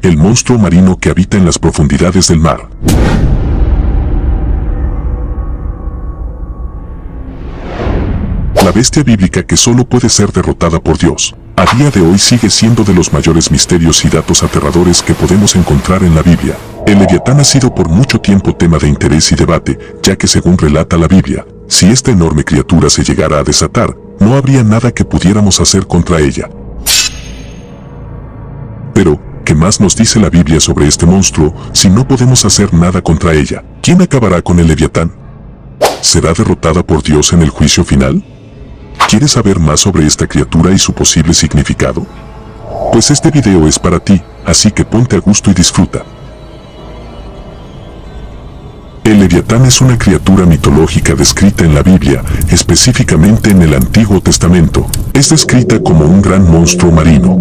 el monstruo marino que habita en las profundidades del mar. La bestia bíblica que solo puede ser derrotada por Dios, a día de hoy sigue siendo de los mayores misterios y datos aterradores que podemos encontrar en la Biblia. El Leviatán ha sido por mucho tiempo tema de interés y debate, ya que según relata la Biblia, si esta enorme criatura se llegara a desatar, no habría nada que pudiéramos hacer contra ella. Pero, ¿qué más nos dice la Biblia sobre este monstruo si no podemos hacer nada contra ella? ¿Quién acabará con el Leviatán? ¿Será derrotada por Dios en el juicio final? ¿Quieres saber más sobre esta criatura y su posible significado? Pues este video es para ti, así que ponte a gusto y disfruta. El Leviatán es una criatura mitológica descrita en la Biblia, específicamente en el Antiguo Testamento. Es descrita como un gran monstruo marino.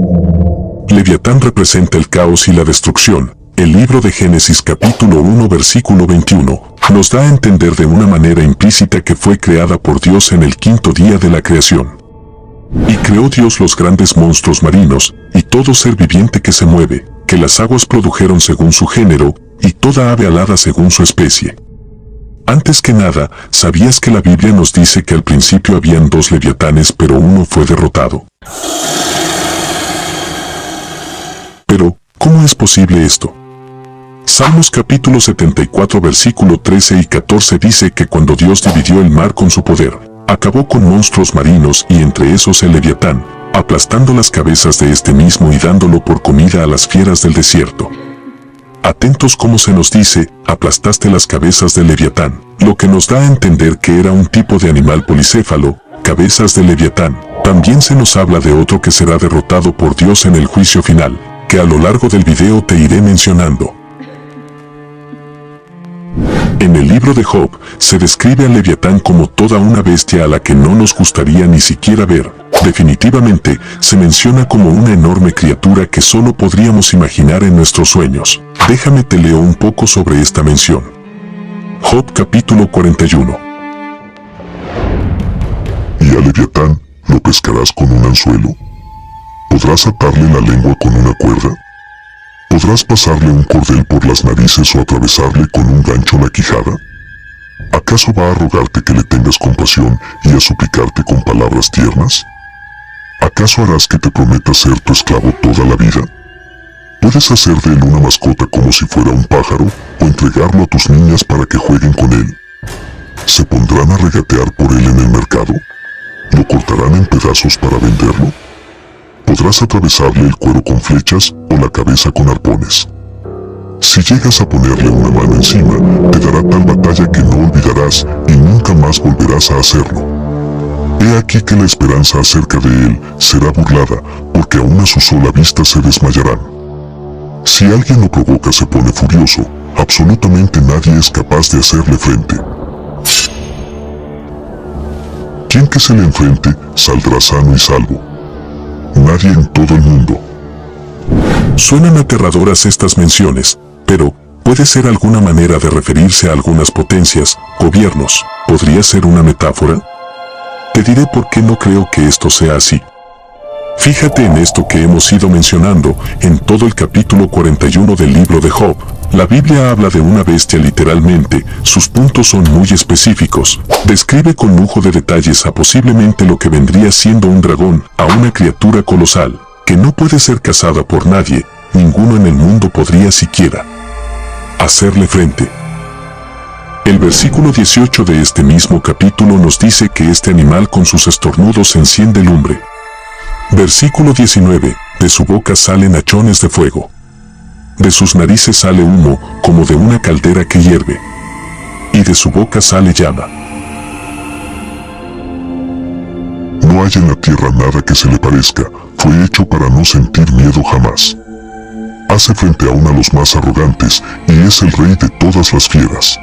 Leviatán representa el caos y la destrucción. El libro de Génesis capítulo 1 versículo 21 nos da a entender de una manera implícita que fue creada por Dios en el quinto día de la creación. Y creó Dios los grandes monstruos marinos, y todo ser viviente que se mueve, que las aguas produjeron según su género, y toda ave alada según su especie. Antes que nada, ¿sabías que la Biblia nos dice que al principio habían dos leviatanes pero uno fue derrotado? Pero, ¿cómo es posible esto? Salmos capítulo 74 versículo 13 y 14 dice que cuando Dios dividió el mar con su poder, acabó con monstruos marinos y entre esos el Leviatán, aplastando las cabezas de este mismo y dándolo por comida a las fieras del desierto. Atentos como se nos dice, aplastaste las cabezas del Leviatán, lo que nos da a entender que era un tipo de animal policéfalo, cabezas del Leviatán. También se nos habla de otro que será derrotado por Dios en el juicio final, que a lo largo del video te iré mencionando. En el libro de Job, se describe al Leviatán como toda una bestia a la que no nos gustaría ni siquiera ver. Definitivamente, se menciona como una enorme criatura que solo podríamos imaginar en nuestros sueños. Déjame te leo un poco sobre esta mención. Job capítulo 41. ¿Y al Leviatán lo pescarás con un anzuelo? ¿Podrás atarle la lengua con una cuerda? ¿Podrás pasarle un cordel por las narices o atravesarle con un gancho la quijada? ¿Acaso va a rogarte que le tengas compasión y a suplicarte con palabras tiernas? ¿Acaso harás que te prometa ser tu esclavo toda la vida? ¿Puedes hacer de él una mascota como si fuera un pájaro o entregarlo a tus niñas para que jueguen con él? ¿Se pondrán a regatear por él en el mercado? ¿Lo cortarán en pedazos para venderlo? ¿Podrás atravesarle el cuero con flechas o la cabeza con arpones? Si llegas a ponerle una mano encima, te dará tal batalla que no olvidarás y nunca más volverás a hacerlo. He aquí que la esperanza acerca de él será burlada, porque aún a su sola vista se desmayarán. Si alguien lo provoca se pone furioso, absolutamente nadie es capaz de hacerle frente. Quien que se le enfrente saldrá sano y salvo. Nadie en todo el mundo. Suenan aterradoras estas menciones, pero puede ser alguna manera de referirse a algunas potencias, gobiernos. ¿Podría ser una metáfora? Te diré por qué no creo que esto sea así. Fíjate en esto que hemos ido mencionando en todo el capítulo 41 del libro de Job. La Biblia habla de una bestia literalmente, sus puntos son muy específicos. Describe con lujo de detalles a posiblemente lo que vendría siendo un dragón, a una criatura colosal, que no puede ser cazada por nadie, ninguno en el mundo podría siquiera hacerle frente. El versículo 18 de este mismo capítulo nos dice que este animal con sus estornudos enciende lumbre. Versículo 19, de su boca salen hachones de fuego. De sus narices sale humo, como de una caldera que hierve. Y de su boca sale llama. No hay en la tierra nada que se le parezca, fue hecho para no sentir miedo jamás. Hace frente aún a los más arrogantes, y es el rey de todas las fieras.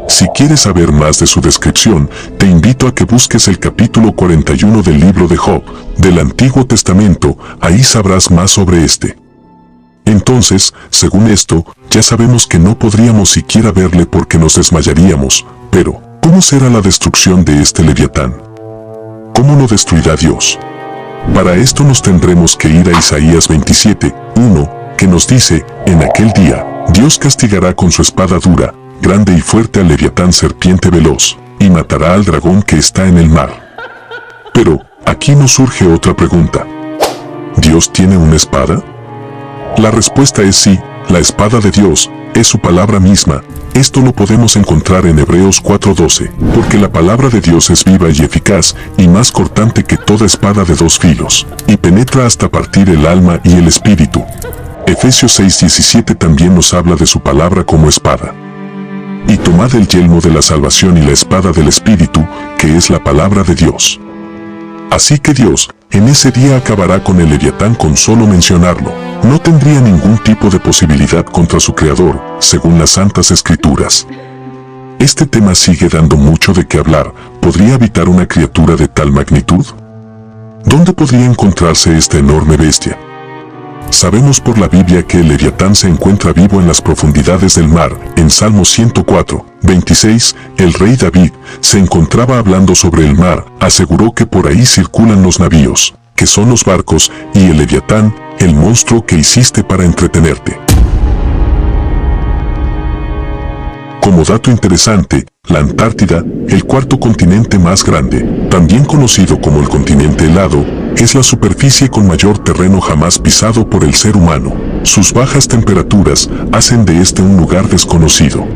Si quieres saber más de su descripción, te invito a que busques el capítulo 41 del libro de Job, del Antiguo Testamento, ahí sabrás más sobre este. Entonces, según esto, ya sabemos que no podríamos siquiera verle porque nos desmayaríamos, pero, ¿cómo será la destrucción de este Leviatán? ¿Cómo lo destruirá Dios? Para esto nos tendremos que ir a Isaías 27:1, que nos dice, en aquel día, Dios castigará con su espada dura, grande y fuerte al leviatán serpiente veloz, y matará al dragón que está en el mar. Pero, aquí nos surge otra pregunta. ¿Dios tiene una espada? La respuesta es sí, la espada de Dios, es su palabra misma. Esto lo podemos encontrar en Hebreos 4:12, porque la palabra de Dios es viva y eficaz, y más cortante que toda espada de dos filos, y penetra hasta partir el alma y el espíritu. Efesios 6:17 también nos habla de su palabra como espada. Y tomad el yelmo de la salvación y la espada del espíritu, que es la palabra de Dios. Así que Dios, en ese día acabará con el leviatán con solo mencionarlo. No tendría ningún tipo de posibilidad contra su creador, según las Santas Escrituras. Este tema sigue dando mucho de qué hablar. ¿Podría habitar una criatura de tal magnitud? ¿Dónde podría encontrarse esta enorme bestia? Sabemos por la Biblia que el leviatán se encuentra vivo en las profundidades del mar. En Salmo 104:26, el rey David se encontraba hablando sobre el mar, aseguró que por ahí circulan los navíos, que son los barcos, y el leviatán, el monstruo que hiciste para entretenerte. Como dato interesante, la Antártida, el cuarto continente más grande, también conocido como el continente helado, es la superficie con mayor terreno jamás pisado por el ser humano. Sus bajas temperaturas hacen de este un lugar desconocido.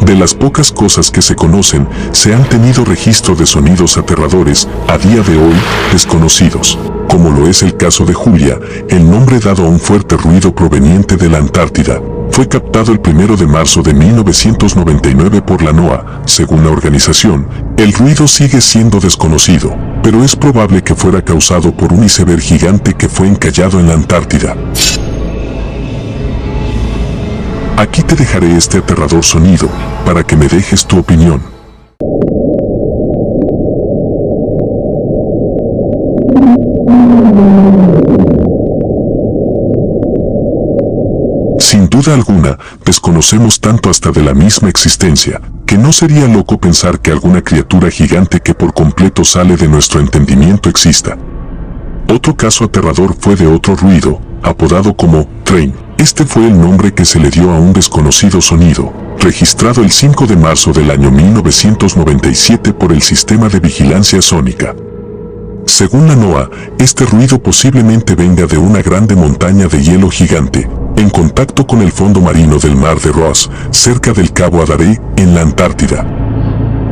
De las pocas cosas que se conocen, se han tenido registro de sonidos aterradores, a día de hoy, desconocidos, como lo es el caso de Julia, el nombre dado a un fuerte ruido proveniente de la Antártida. Fue captado el 1 de marzo de 1999 por la NOAA. Según la organización, el ruido sigue siendo desconocido, pero es probable que fuera causado por un iceberg gigante que fue encallado en la Antártida. Aquí te dejaré este aterrador sonido, para que me dejes tu opinión. Sin duda alguna, desconocemos tanto hasta de la misma existencia, que no sería loco pensar que alguna criatura gigante que por completo sale de nuestro entendimiento exista. Otro caso aterrador fue de otro ruido, apodado como train. Este fue el nombre que se le dio a un desconocido sonido, registrado el 5 de marzo del año 1997 por el Sistema de Vigilancia Sónica. Según la NOAA, este ruido posiblemente venga de una grande montaña de hielo gigante, en contacto con el fondo marino del mar de Ross, cerca del Cabo Adaré, en la Antártida.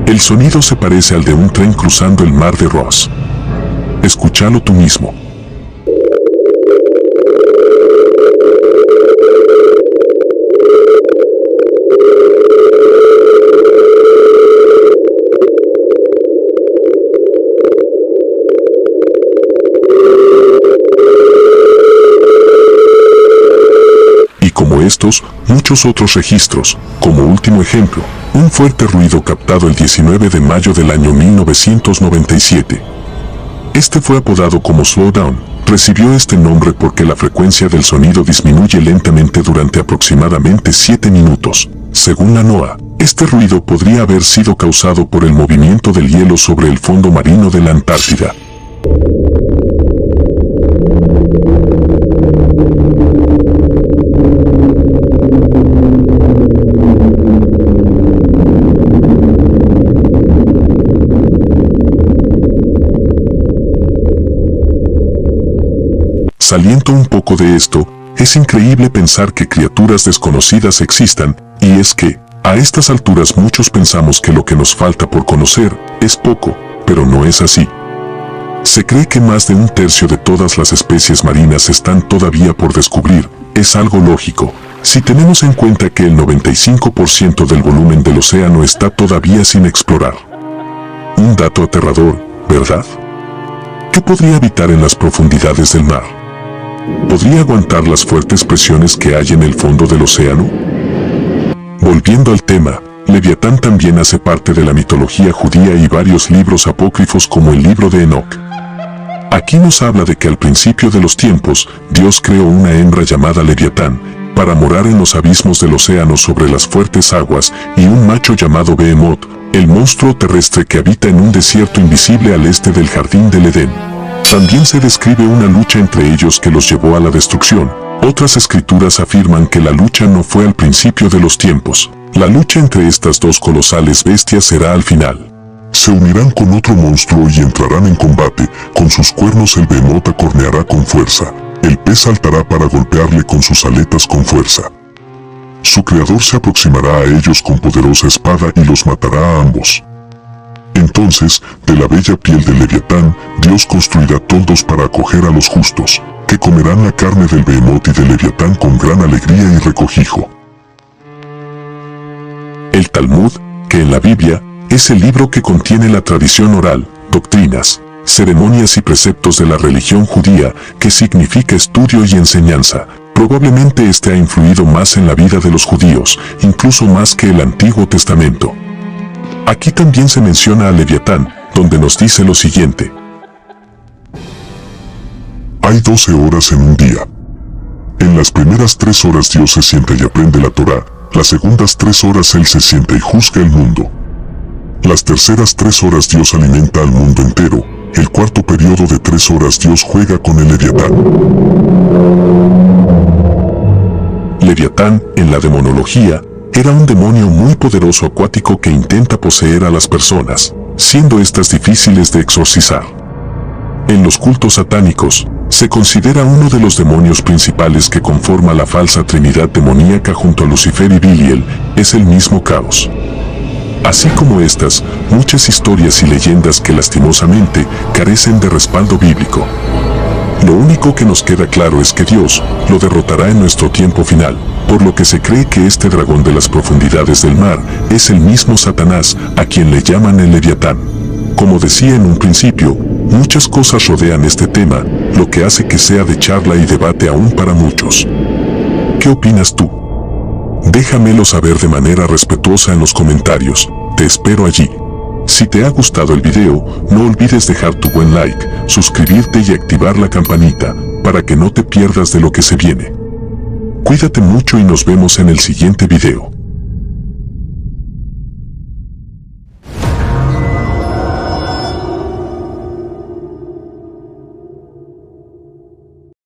El sonido se parece al de un tren cruzando el mar de Ross. Escúchalo tú mismo. Como estos, muchos otros registros, como último ejemplo, un fuerte ruido captado el 19 de mayo del año 1997. Este fue apodado como Slowdown. Recibió este nombre porque la frecuencia del sonido disminuye lentamente durante aproximadamente 7 minutos. Según la NOAA, este ruido podría haber sido causado por el movimiento del hielo sobre el fondo marino de la Antártida. Saliendo un poco de esto, es increíble pensar que criaturas desconocidas existan, y es que, a estas alturas muchos pensamos que lo que nos falta por conocer es poco, pero no es así. Se cree que más de un tercio de todas las especies marinas están todavía por descubrir. Es algo lógico, si tenemos en cuenta que el 95% del volumen del océano está todavía sin explorar. Un dato aterrador, ¿verdad? ¿Qué podría habitar en las profundidades del mar? ¿Podría aguantar las fuertes presiones que hay en el fondo del océano? Volviendo al tema, Leviatán también hace parte de la mitología judía y varios libros apócrifos como el libro de Enoc. Aquí nos habla de que al principio de los tiempos, Dios creó una hembra llamada Leviatán, para morar en los abismos del océano sobre las fuertes aguas, y un macho llamado Behemoth, el monstruo terrestre que habita en un desierto invisible al este del jardín del Edén. También se describe una lucha entre ellos que los llevó a la destrucción. Otras escrituras afirman que la lucha no fue al principio de los tiempos. La lucha entre estas dos colosales bestias será al final. Se unirán con otro monstruo y entrarán en combate. Con sus cuernos el behemoth acorneará con fuerza. El pez saltará para golpearle con sus aletas con fuerza. Su creador se aproximará a ellos con poderosa espada y los matará a ambos. Entonces, de la bella piel del Leviatán, Dios construirá toldos para acoger a los justos, que comerán la carne del behemoth y del Leviatán con gran alegría y regocijo. El Talmud, que en la Biblia, es el libro que contiene la tradición oral, doctrinas, ceremonias y preceptos de la religión judía, que significa estudio y enseñanza. Probablemente este ha influido más en la vida de los judíos, incluso más que el Antiguo Testamento. Aquí también se menciona a Leviatán, donde nos dice lo siguiente. Hay 12 horas en un día. En las primeras 3 horas Dios se sienta y aprende la Torá, las segundas 3 horas Él se sienta y juzga el mundo. Las terceras 3 horas Dios alimenta al mundo entero, el cuarto periodo de 3 horas Dios juega con el Leviatán. Leviatán, en la demonología, era un demonio muy poderoso acuático que intenta poseer a las personas, siendo estas difíciles de exorcizar. En los cultos satánicos, se considera uno de los demonios principales que conforma la falsa trinidad demoníaca junto a Lucifer y Biliel, es el mismo Caos. Así como estas, muchas historias y leyendas que lastimosamente carecen de respaldo bíblico. Lo único que nos queda claro es que Dios lo derrotará en nuestro tiempo final, por lo que se cree que este dragón de las profundidades del mar es el mismo Satanás, a quien le llaman el Leviatán. Como decía en un principio, muchas cosas rodean este tema, lo que hace que sea de charla y debate aún para muchos. ¿Qué opinas tú? Déjamelo saber de manera respetuosa en los comentarios, te espero allí. Si te ha gustado el video, no olvides dejar tu buen like, suscribirte y activar la campanita, para que no te pierdas de lo que se viene. Cuídate mucho y nos vemos en el siguiente video.